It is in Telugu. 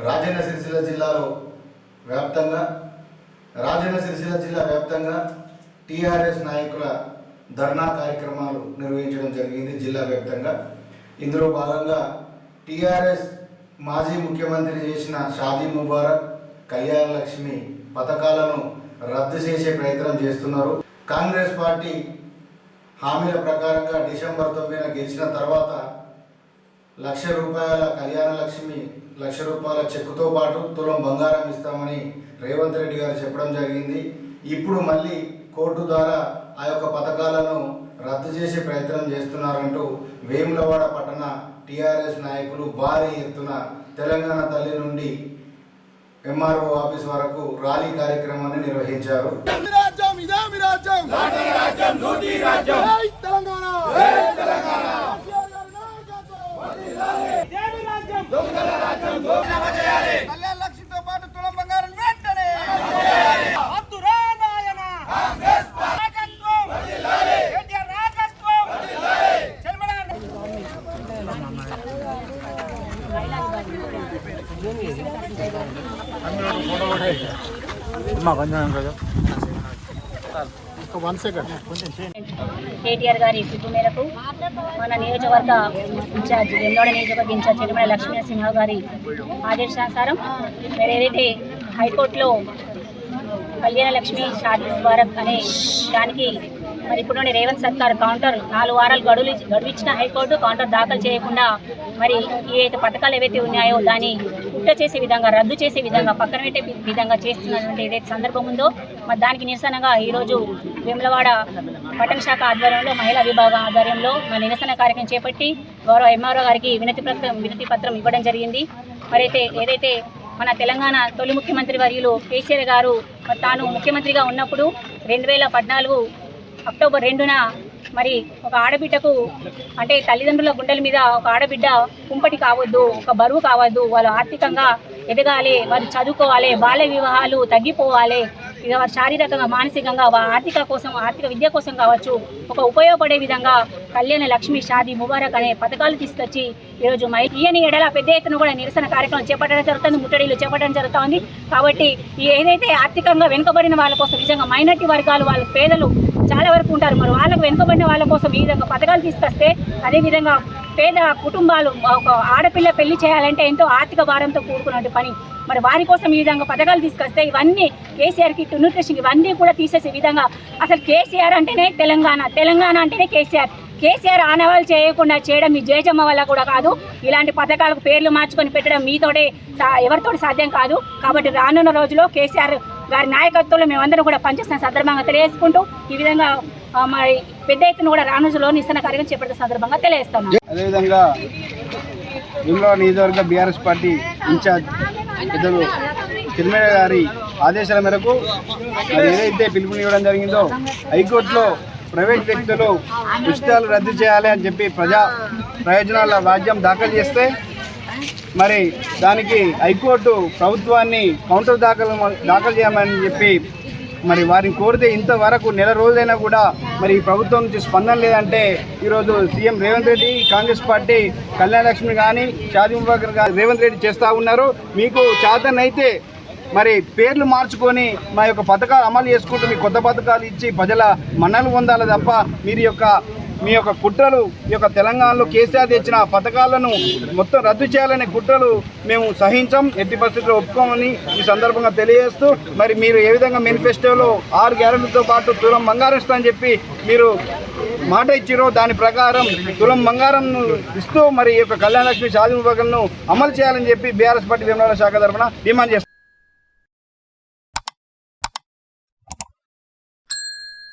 రాజన్న సిరిసిల్ల జిల్లా వ్యాప్తంగా టీఆర్ఎస్ నాయకుల ధర్నా కార్యక్రమాలు నిర్వహించడం జరిగింది జిల్లా వ్యాప్తంగా. ఇందులో భాగంగా టీఆర్ఎస్ మాజీ ముఖ్యమంత్రి చేసిన షాదీ ముబారక్, కళ్యాణ లక్ష్మి పథకాలను రద్దు చేసే ప్రయత్నం చేస్తున్నారు. కాంగ్రెస్ పార్టీ హామీల ప్రకారంగా డిసెంబర్ 9న గెలిచిన తర్వాత ₹1,00,000 కళ్యాణ లక్ష్మి, ₹1,00,000 చెక్కుతో పాటు తులం బంగారం ఇస్తామని రేవంత్ రెడ్డి గారు చెప్పడం జరిగింది. ఇప్పుడు మళ్ళీ కోర్టు ద్వారా ఆ యొక్క పథకాలను రద్దు చేసే ప్రయత్నం చేస్తున్నారంటూ వేములవాడ పట్టణ టీఆర్ఎస్ నాయకులు భారీ ఎత్తున తెలంగాణ తల్లి నుండి ఎంఆర్ఓ ఆఫీస్ వరకు ర్యాలీ కార్యక్రమాన్ని నిర్వహించారు. కేటీఆర్ గారి పిలుపు మేరకు మన నియోజకవర్గ ఇన్ఛార్జ్ వెమ్లవాడ నియోజకవర్గ ఇన్ఛార్జ్ చెరుమల లక్ష్మీనరసింహ గారి ఆదేశానుసారం మరి ఏదైతే హైకోర్టులో కళ్యాణ లక్ష్మి షాదీ ముబారక్ అనే దానికి మరి ఇప్పుడు రేవంత్ సర్కార్ కౌంటర్ 4 వారాలు గడువు ఇచ్చిన హైకోర్టు కౌంటర్ దాఖలు చేయకుండా మరి ఏవైతే పథకాలు ఏవైతే ఉన్నాయో దాన్ని కుట్ర చేసే విధంగా, రద్దు చేసే విధంగా, పక్కన పెట్టే విధంగా చేస్తున్నటువంటి ఏదైతే సందర్భం ఉందో మరి దానికి నిరసనగా ఈరోజు వేములవాడ పట్టణ శాఖ ఆధ్వర్యంలో, మహిళా విభాగం ఆధ్వర్యంలో మన నిరసన కార్యక్రమం చేపట్టి గౌరవ ఎంఆర్ఓ గారికి వినతి పత్రం ఇవ్వడం జరిగింది. మరైతే ఏదైతే మన తెలంగాణ తొలి ముఖ్యమంత్రి వర్యులు కేసీఆర్ గారు తాను ముఖ్యమంత్రిగా ఉన్నప్పుడు 2014 అక్టోబర్ 2న మరి ఒక ఆడబిడ్డకు, అంటే తల్లిదండ్రుల గుండెల మీద ఒక ఆడబిడ్డ కుంపటి కావద్దు, ఒక బరువు కావద్దు, వాళ్ళు ఆర్థికంగా ఎదగాలి, వారు చదువుకోవాలి, బాల్య వివాహాలు తగ్గిపోవాలి, ఇక వారు శారీరకంగా, మానసికంగా, ఆర్థిక విద్య కోసం కావచ్చు ఒక ఉపయోగపడే విధంగా కళ్యాణ లక్ష్మి, షాదీ ముబారక్ అనే పథకాలు తీసుకొచ్చి ఈరోజు ఈయన ఎడల పెద్ద ఎత్తున కూడా నిరసన కార్యక్రమం చేపట్టడం జరుగుతుంది, ముట్టడిలు చేపట్టడం జరుగుతుంది. కాబట్టి ఏదైతే ఆర్థికంగా వెనుకబడిన వాళ్ళ కోసం, నిజంగా మైనార్టీ వర్గాలు, వాళ్ళ పేదలు చాలా వరకు ఉంటారు, మరి వాళ్ళకు వెనుకబడిన వాళ్ళ కోసం ఈ విధంగా పథకాలు తీసుకొస్తే, అదేవిధంగా పేద కుటుంబాలు, ఒక ఆడపిల్ల పెళ్లి చేయాలంటే ఎంతో ఆర్థిక భారంతో కూడుకున్న పని, మరి వారి కోసం ఈ విధంగా పథకాలు తీసుకొస్తే ఇవన్నీ కేసీఆర్కి న్యూట్రిషన్ ఇవన్నీ కూడా తీసేసే విధంగా, అసలు కేసీఆర్ అంటేనే తెలంగాణ అంటేనే కేసీఆర్ ఆనవాళ్ళు చేయకుండా చేయడం మీ జయజమ్మ వల్ల కూడా కాదు. ఇలాంటి పథకాలకు పేర్లు మార్చుకొని పెట్టడం మీతోటే ఎవరితోటి సాధ్యం కాదు. కాబట్టి రానున్న రోజుల్లో కేసీఆర్ గారి నాయకత్వంలో మేమందరం కూడా పనిచేస్తున్న సందర్భంగా తెలియజేసుకుంటూ ఈ విధంగా మరి పెద్ద ఎత్తున కూడా రానున్న రోజుల్లో నిరసన కార్యక్రమం చేపట్టిన సందర్భంగా తెలియజేస్తాం. అదేవిధంగా వేములవాడ నియోజకవర్గ బీఆర్ఎస్ పార్టీ ఇన్ఛార్జ్ పెద్దలు తిరుమల గారి ఆదేశాల మేరకు ఏదైతే పిలుపునివ్వడం జరిగిందో, హైకోర్టులో ప్రైవేట్ వ్యక్తులు ఉచితాలు రద్దు చేయాలి అని చెప్పి ప్రజా ప్రయోజనాల వాద్యం దాఖలు చేస్తే మరి దానికి హైకోర్టు ప్రభుత్వాన్ని కౌంటర్ దాఖలు చేయమని చెప్పి మరి వారిని కోరితే ఇంతవరకు నెల రోజులైనా కూడా మరి ఈ ప్రభుత్వం నుంచి స్పందన లేదంటే ఈరోజు సీఎం రేవంత్ రెడ్డి, కాంగ్రెస్ పార్టీ కళ్యాణ లక్ష్మి కానీ, షాదీ ముబారక్ కానీ రేవంత్ రెడ్డి చేస్తూ ఉన్నారు. మీకు చేతనైతే మరి పేర్లు మార్చుకొని మా యొక్క పథకాలు అమలు చేసుకుంటూ మీ కొత్త పథకాలు ఇచ్చి ప్రజల మన్నలు పొందాలి తప్ప మీ యొక్క కుట్రలు, ఈ యొక్క తెలంగాణలో కేసీఆర్ తెచ్చిన పథకాలను మొత్తం రద్దు చేయాలనే కుట్రలు మేము సహించాం, ఎట్టి పరిస్థితుల్లో ఒప్పుకోమని ఈ సందర్భంగా తెలియజేస్తూ, మరి మీరు ఏ విధంగా మేనిఫెస్టోలో 6 గ్యారెంటీలతో పాటు తులం బంగారం ఇస్తామని చెప్పి మీరు మాట ఇచ్చిరో దాని ప్రకారం తులం బంగారం ఇస్తూ మరి ఈ యొక్క కళ్యాణ లక్ష్మి, షాదీ ముబారక్ను అమలు చేయాలని చెప్పి బీఆర్ఎస్ పార్టీ వేములవాడ శాఖ తరఫున డిమాండ్ చేస్తాం.